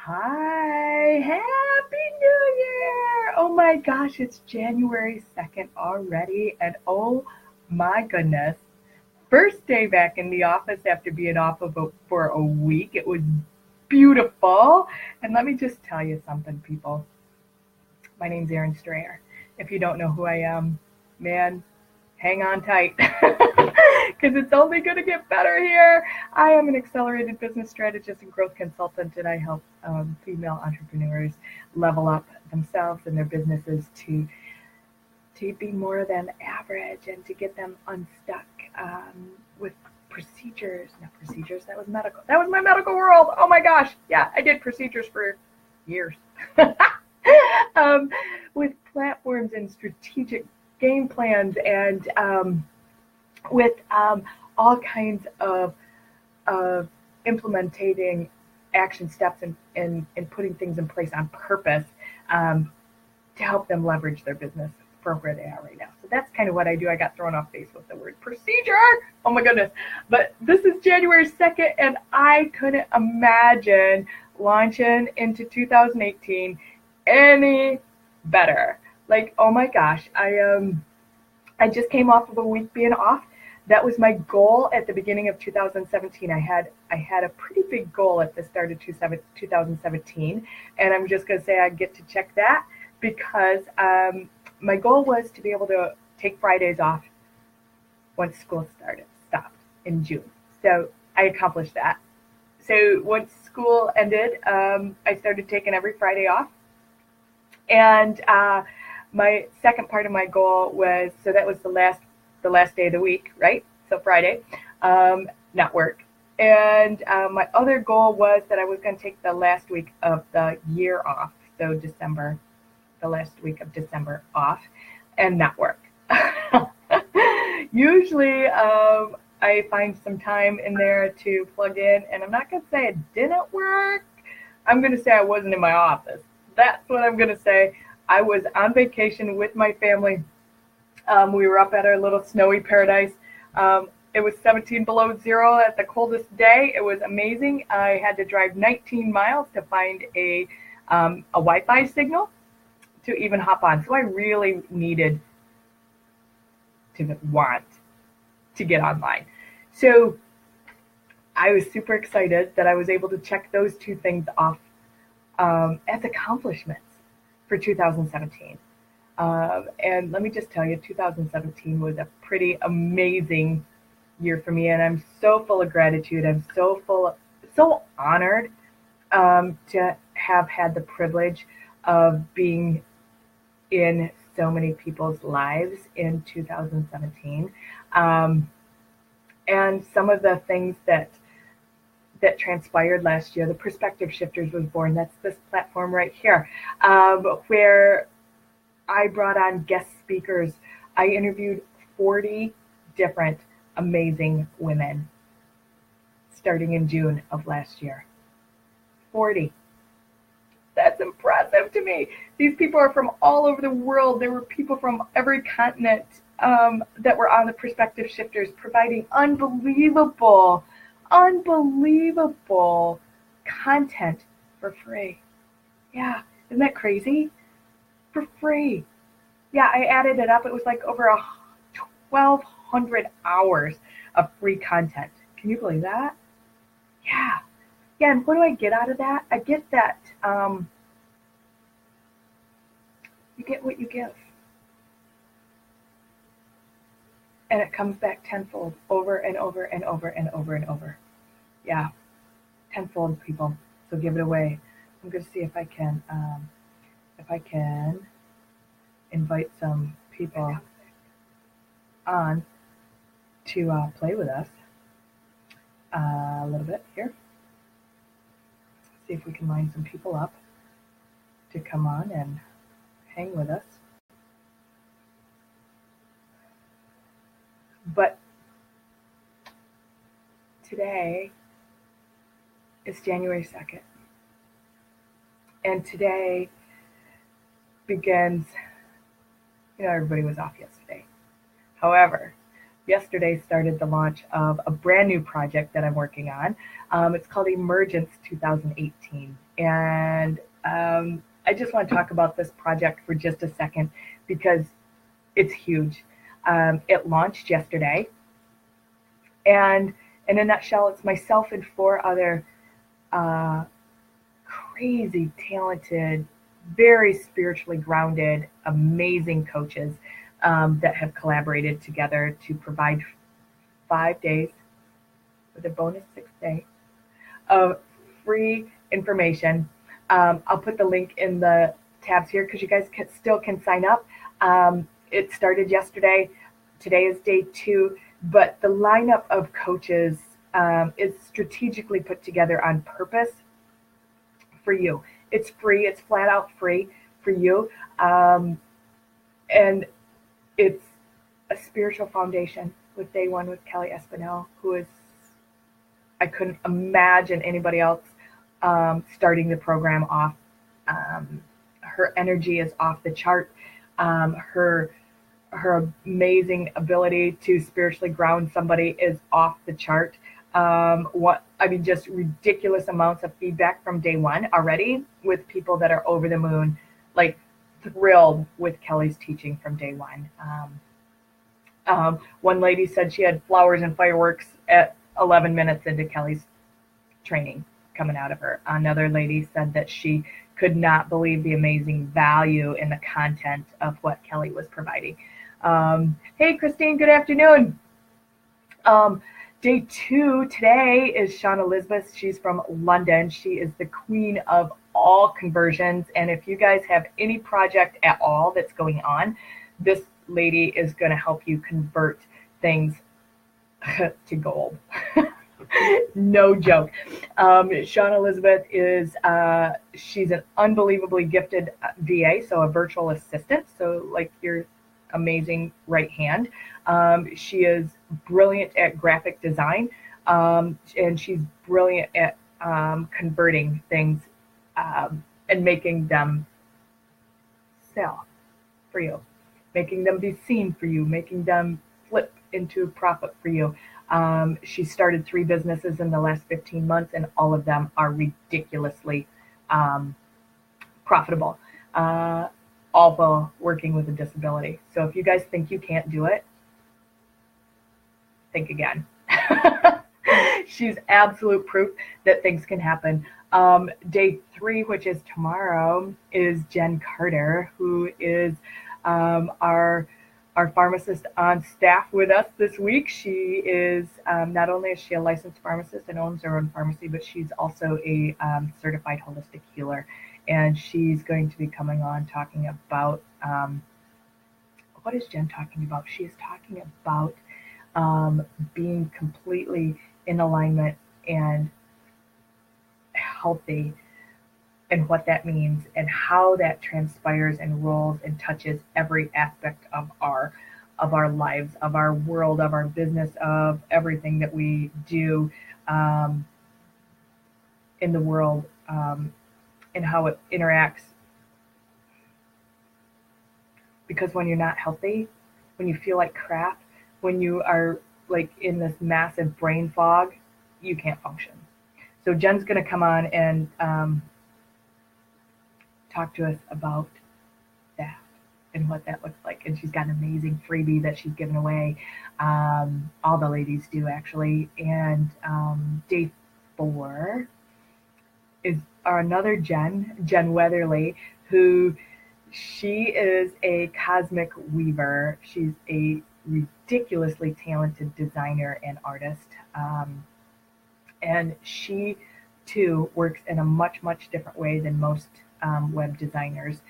Hi, Happy New Year! Oh my gosh, it's January 2nd already, and oh my goodness. First day back in the office after being off for a week. It was beautiful. And let me just tell you something, people. My name's Erin Strayer. If you don't know who I am, man, hang on tight because it's only going to get better here. I am an accelerated business strategist and growth consultant, and I help female entrepreneurs level up themselves and their businesses to be more than average and to get them unstuck with procedures. Not procedures, that was medical. That was my medical world. Oh my gosh. Yeah, I did procedures for years. um, with platforms and strategic game plans and with all kinds of implementing action steps and putting things in place on purpose to help them leverage their business for where they are right now. So that's kind of what I do. I got thrown off base with the word procedure. Oh my goodness. But this is January 2nd, and I couldn't imagine launching into 2018 any better. Like, oh my gosh, I just came off of a week being off. That was my goal at the beginning of 2017. I had a pretty big goal at the start of 2017, and I'm just gonna say I get to check that because my goal was to be able to take Fridays off once school stopped in June. So I accomplished that. So once school ended, I started taking every Friday off, and my second part of my goal was, so that was the last day of the week, right? So Friday, not work. And my other goal was that I was going to take the last week of the year off, so December, the last week of December off, and not work. Usually, I find some time in there to plug in, and I'm not going to say it didn't work. I'm going to say I wasn't in my office. That's what I'm going to say. I was on vacation with my family. We were up at our little snowy paradise. It was 17 below zero at the coldest day. It was amazing. I had to drive 19 miles to find a Wi-Fi signal to even hop on. So I really needed to want to get online. So I was super excited that I was able to check those two things off as accomplishments for 2017. And let me just tell you, 2017 was a pretty amazing year for me, and I'm so full of gratitude. I'm so honored to have had the privilege of being in so many people's lives in 2017. And some of the things that transpired last year, the Perspective Shifters was born. That's this platform right here, where I brought on guest speakers. I interviewed 40 different amazing women starting in June of last year. 40. That's impressive to me. These people are from all over the world. There were people from every continent that were on the Perspective Shifters, providing unbelievable content for free. Yeah, isn't that crazy? For free. Yeah, I added it up. It was like over 1,200 hours of free content. Can you believe that? Yeah. Yeah, and what do I get out of that? I get that you get what you give. And it comes back tenfold over and over and over and over and over. Yeah, tenfold, people. So give it away. I'm going to see if I can invite some people on to play with us a little bit here. See if we can line some people up to come on and hang with us. But today is January 2nd. And today begins, everybody was off yesterday. However, yesterday started the launch of a brand new project that I'm working on. It's called Emergence 2018. And I just want to talk about this project for just a second because it's huge. It launched yesterday. And in a nutshell, it's myself and four other uh, crazy talented, very spiritually grounded, amazing coaches that have collaborated together to provide 5 days with a bonus 6 day of free information. I'll put the link in the tabs here because you guys still can sign up. It started yesterday. Today is day 2, but the lineup of coaches is strategically put together on purpose for you. It's free. It's flat out free for you. And it's a spiritual foundation with day 1 with Kelly Espinel, who is, I couldn't imagine anybody else starting the program off. Her energy is off the chart. Her amazing ability to spiritually ground somebody is off the chart. Just ridiculous amounts of feedback from day 1 already with people that are over the moon, like thrilled with Kelly's teaching from day 1. One lady said she had flowers and fireworks at 11 minutes into Kelly's training coming out of her. Another lady said that she could not believe the amazing value in the content of what Kelly was providing. Hey, Christine, good afternoon. Day 2 today is Shauna Elizabeth. She's from London. She is the queen of all conversions. And if you guys have any project at all that's going on, this lady is going to help you convert things to gold. No joke. Shauna Elizabeth is, she's an unbelievably gifted VA, so a virtual assistant. So like your amazing right hand. She is brilliant at graphic design, and she's brilliant at converting things and making them sell for you, making them be seen for you, making them flip into profit for you. She started 3 businesses in the last 15 months, and all of them are ridiculously profitable, all while working with a disability. So if you guys think you can't do it, think again. She's absolute proof that things can happen. Day 3, which is tomorrow, is Jen Carter, who is our pharmacist on staff with us this week. She is not only is she a licensed pharmacist and owns her own pharmacy, but she's also a certified holistic healer. And she's going to be coming on talking about, what is Jen talking about? She is talking about being completely in alignment and healthy, and what that means and how that transpires and rolls and touches every aspect of our lives, of our world, of our business, of everything that we do in the world, and how it interacts. Because when you're not healthy, when you feel like crap, when you are like in this massive brain fog, you can't function. So Jen's going to come on and talk to us about that and what that looks like. And she's got an amazing freebie that she's giving away. All the ladies do, actually. And day 4 is another Jen Weatherly, who she is a cosmic weaver. She's a ridiculously talented designer and artist. And she, too, works in a much, much different way than most web designers,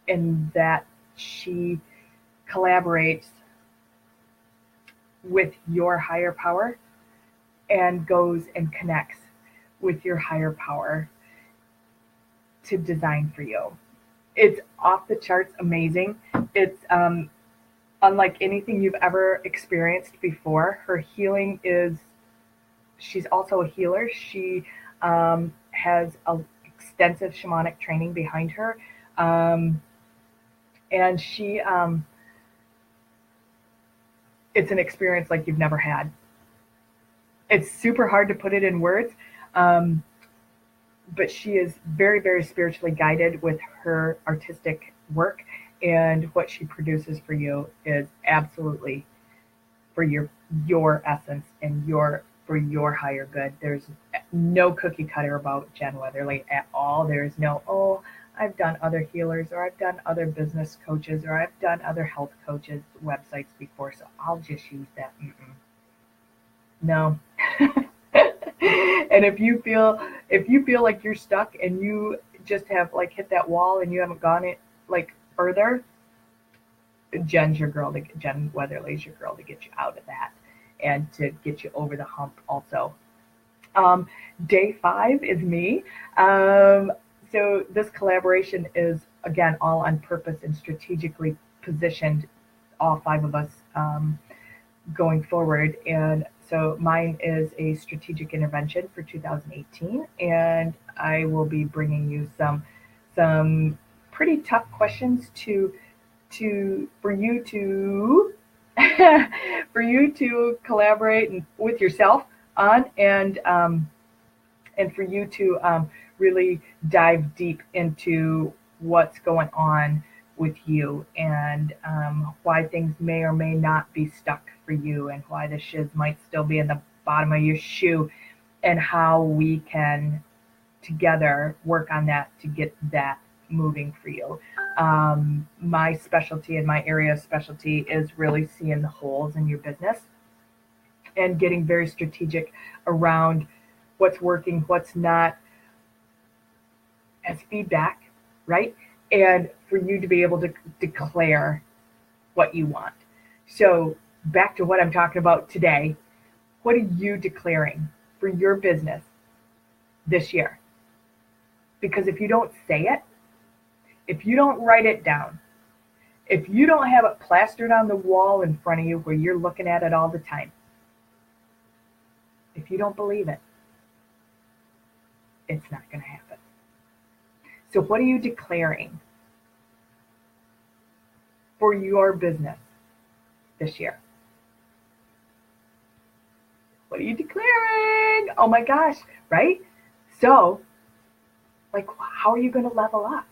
in that she collaborates with your higher power and goes and connects with your higher power to design for you. It's off the charts amazing. It's unlike anything you've ever experienced before. Her healing is, she's also a healer. She has a extensive shamanic training behind her, and she it's an experience like you've never had. It's super hard to put it in words, um, but she is very, very spiritually guided with her artistic work, and what she produces for you is absolutely for your essence and your for your higher good. There's no cookie cutter about Jen Weatherly at all. There's no, oh, I've done other healers, or I've done other business coaches, or I've done other health coaches websites before, so I'll just use that. Mm-mm. No. And if you feel like you're stuck and you just have like hit that wall and you haven't gone it like further, Jen Weatherly's your girl to get you out of that and to get you over the hump also. Um, Day 5 is me. So this collaboration is again all on purpose and strategically positioned, all five of us, going forward. And so mine is a strategic intervention for 2018, and I will be bringing you some pretty tough questions to for you to for you to collaborate with yourself on, and for you to really dive deep into what's going on with you, and why things may or may not be stuck for you, and why the shiz might still be in the bottom of your shoe, and how we can together work on that to get that moving for you. My specialty and my area of specialty is really seeing the holes in your business and getting very strategic around what's working, what's not, as feedback, right? And for you to be able to declare what you want. So, back to what I'm talking about today. What are you declaring for your business this year? Because if you don't say it, if you don't write it down, if you don't have it plastered on the wall in front of you where you're looking at it all the time, if you don't believe it, it's not going to happen. So, what are you declaring for your business this year? What are you declaring? Oh my gosh, right? So, like, how are you going to level up?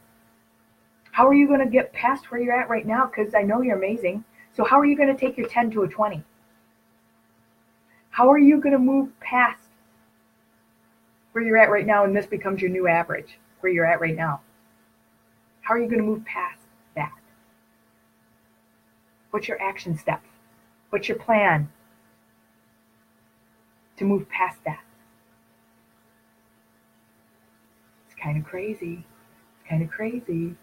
How are you going to get past where you're at right now? Because I know you're amazing. So, how are you going to take your 10 to a 20? How are you going to move past where you're at right now and this becomes your new average, where you're at right now? How are you going to move past that? What's your action steps? What's your plan to move past that? It's kind of crazy. It's kind of crazy.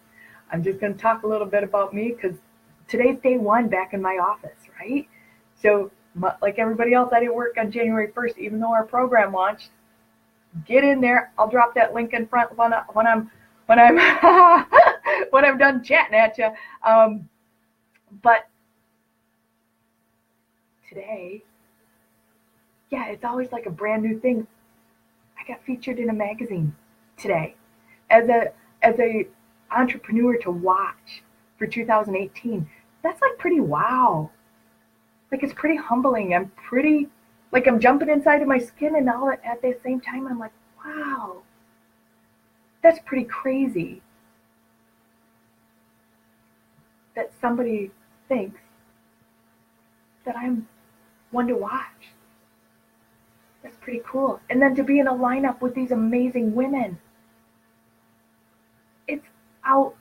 I'm just going to talk a little bit about me because today's day 1 back in my office, right? So, like everybody else, I didn't work on January 1st, even though our program launched. Get in there. I'll drop that link in front when I'm when I'm done chatting at you. But today, yeah, it's always like a brand new thing. I got featured in a magazine today as a entrepreneur to watch for 2018. That's like pretty wow. Like, it's pretty humbling. I'm pretty, like, I'm jumping inside of my skin, and all at the same time I'm like, wow, that's pretty crazy that somebody thinks that I'm one to watch. That's pretty cool. And then to be in a lineup with these amazing women, it's out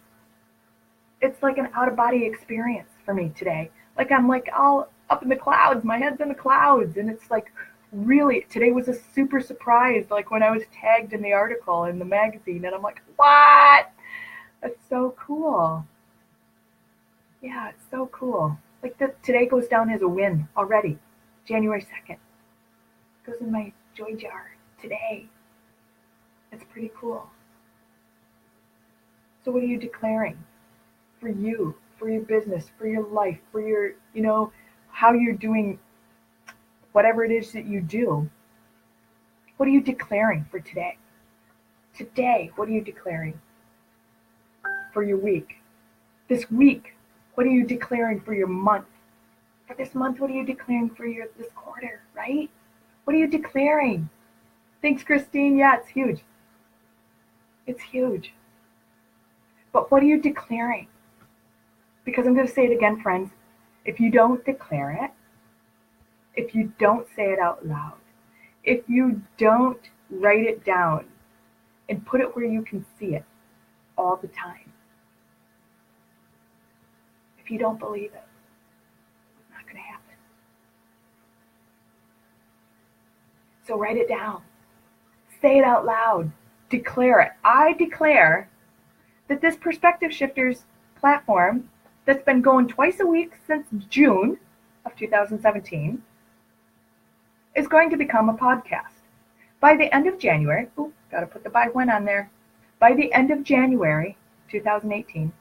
it's like an out of body experience for me today. Like, I'm like all up in the clouds, my head's in the clouds, and it's like, really, today was a super surprise, like when I was tagged in the article in the magazine, and I'm like, what? That's so cool. Yeah, it's so cool. Like, today goes down as a win already. January 2nd goes in my joy jar today. It's pretty cool. So what are you declaring for you, for your business, for your life, for your, how you're doing whatever it is that you do? What are you declaring for today? Today, what are you declaring for your week? This week, what are you declaring for your month? For this month, what are you declaring for this quarter, right? What are you declaring? Thanks, Christine. Yeah, it's huge. It's huge. But what are you declaring? Because I'm going to say it again, friends. If you don't declare it, if you don't say it out loud, if you don't write it down and put it where you can see it all the time, if you don't believe it, it's not going to happen. So write it down. Say it out loud. Declare it. I declare that this Perspective Shifters platform that's been going twice a week since June of 2017 is going to become a podcast. By the end of January, got to put the by when on there. By the end of January 2018,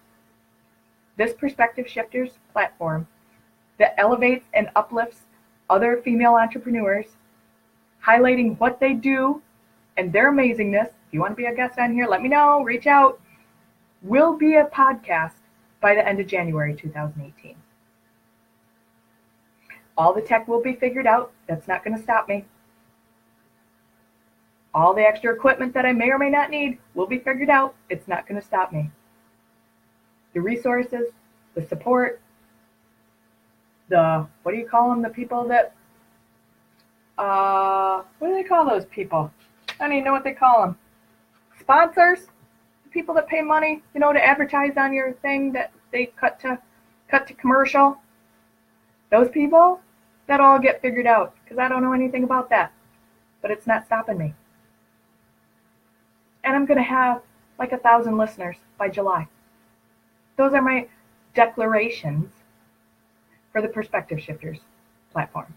this Perspective Shifters platform that elevates and uplifts other female entrepreneurs, highlighting what they do and their amazingness. If you want to be a guest on here, let me know, reach out. Will be a podcast by the end of January 2018. All the tech will be figured out. That's not going to stop me. All the extra equipment that I may or may not need will be figured out. It's not going to stop me. The resources, the support, what do you call them? The people that, what do they call those people? I don't even know what they call them. Sponsors? The people that pay money, to advertise on your thing that they cut to commercial. Those people, that'll all get figured out because I don't know anything about that. But it's not stopping me. And I'm going to have like 1,000 listeners by July. Those are my declarations for the Perspective Shifters platform.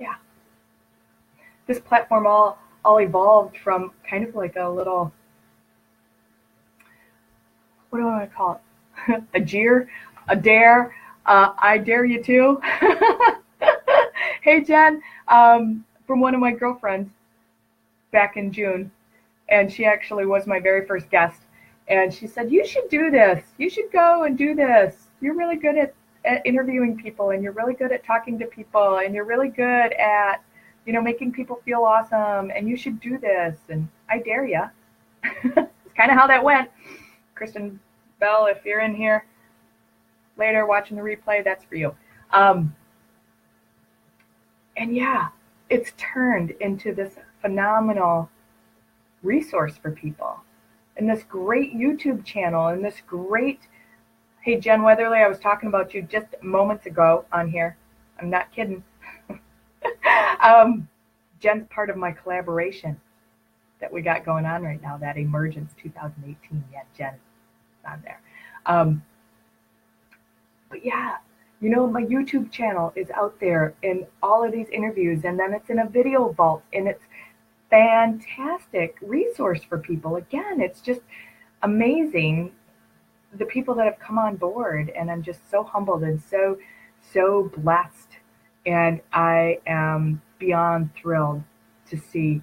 Yeah. This platform all evolved from kind of like a little, what do I want to call it? A jeer, a dare, I dare you too. Hey, Jen, from one of my girlfriends back in June, and she actually was my very first guest. And she said, you should do this. You should go and do this. You're really good at interviewing people, and you're really good at talking to people, and you're really good at, making people feel awesome, and you should do this. And I dare you. It's kind of how that went. Kristen Bell, if you're in here later watching the replay, that's for you. And yeah, it's turned into this phenomenal resource for people, and this great YouTube channel, and this great, hey, Jen Weatherly, I was talking about you just moments ago on here. I'm not kidding. Jen's part of my collaboration that we got going on right now, that Emergence 2018. Yeah, Jen is on there. But yeah, my YouTube channel is out there in all of these interviews, and then it's in a video vault, and it's fantastic resource for people. Again, it's just amazing the people that have come on board, and I'm just so humbled and so blessed, and I am beyond thrilled to see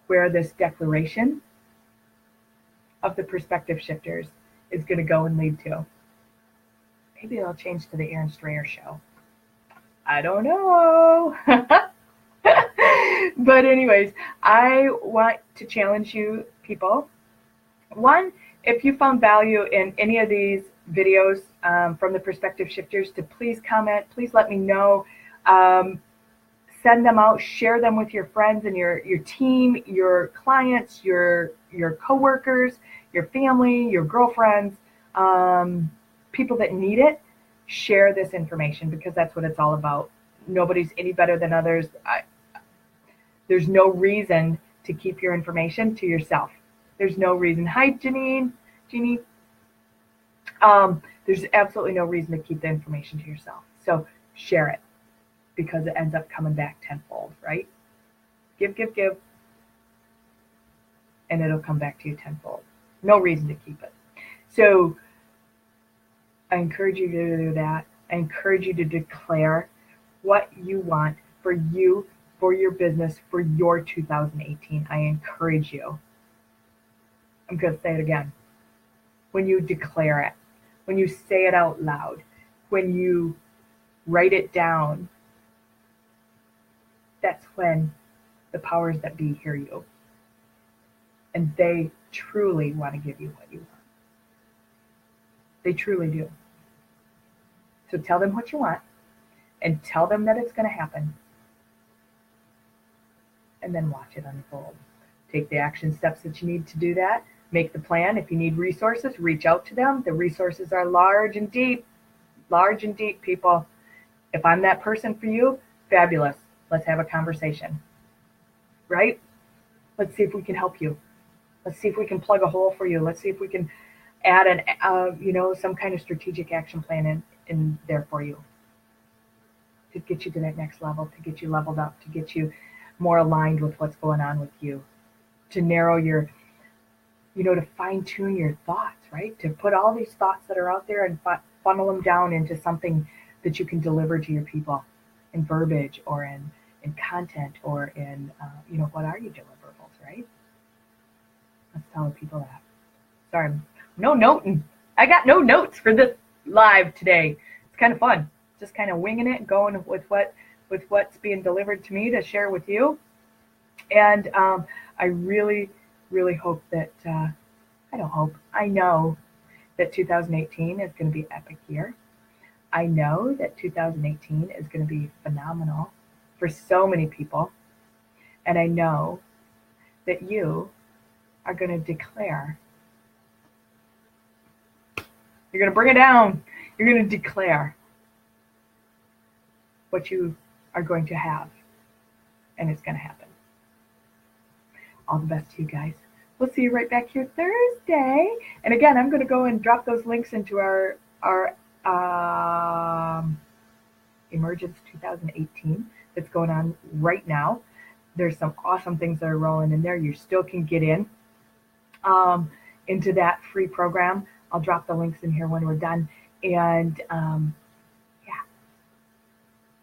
where this declaration of the Perspective Shifters is going to go and lead to. Maybe it'll change to the Aaron Strayer Show. I don't know. But anyways, I want to challenge you people. One, if you found value in any of these videos from the Perspective Shifters, to please comment, please let me know. Send them out, share them with your friends and your team, your clients, your coworkers, your family, your girlfriends, people that need it. Share this information, because that's what it's all about. Nobody's any better than others. There's no reason to keep your information to yourself. There's no reason. Hi, Jeannie. There's absolutely no reason to keep the information to yourself. So share it, because it ends up coming back tenfold, right? Give, and it'll come back to you tenfold. No reason to keep it. So I encourage you to do that. I encourage you to declare what you want for you, for your business, for your 2018. I encourage you. I'm going to say it again. When you declare it, when you say it out loud, when you write it down. That's when the powers that be hear you. And they truly want to give you what you want. They truly do. So tell them what you want and tell them that it's going to happen. And then watch it unfold. Take the action steps that you need to do that. Make the plan. If you need resources, reach out to them. The resources are large and deep, people. If I'm that person for you, fabulous. Let's have a conversation, right? Let's see if we can help you. Let's see if we can plug a hole for you. Let's see if we can add some kind of strategic action plan in there for you to get you to that next level, to get you leveled up, to get you more aligned with what's going on with you, to narrow your, to fine tune your thoughts, right? To put all these thoughts that are out there and funnel them down into something that you can deliver to your people in verbiage or in content or in, what are your deliverables, right? Let's tell the people that. Sorry, no noting. I got no notes for this live today. It's kind of fun. Just kind of winging it, going with what's being delivered to me to share with you. And I really, really hope that, I know that 2018 is going to be an epic year. I know that 2018 is going to be phenomenal for so many people. And I know that you are going to declare. You're going to bring it down. You're going to declare what you are going to have. And it's going to happen. All the best to you guys. We'll see you right back here Thursday. And again, I'm going to go and drop those links into our Emergence 2018 that's going on right now. There's some awesome things that are rolling in there. You still can get in into that free program. I'll drop the links in here when we're done. And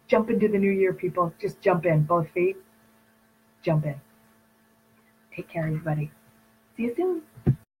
jump into the new year, people. Just jump in. Both feet. Jump in. Take care, everybody. See you soon.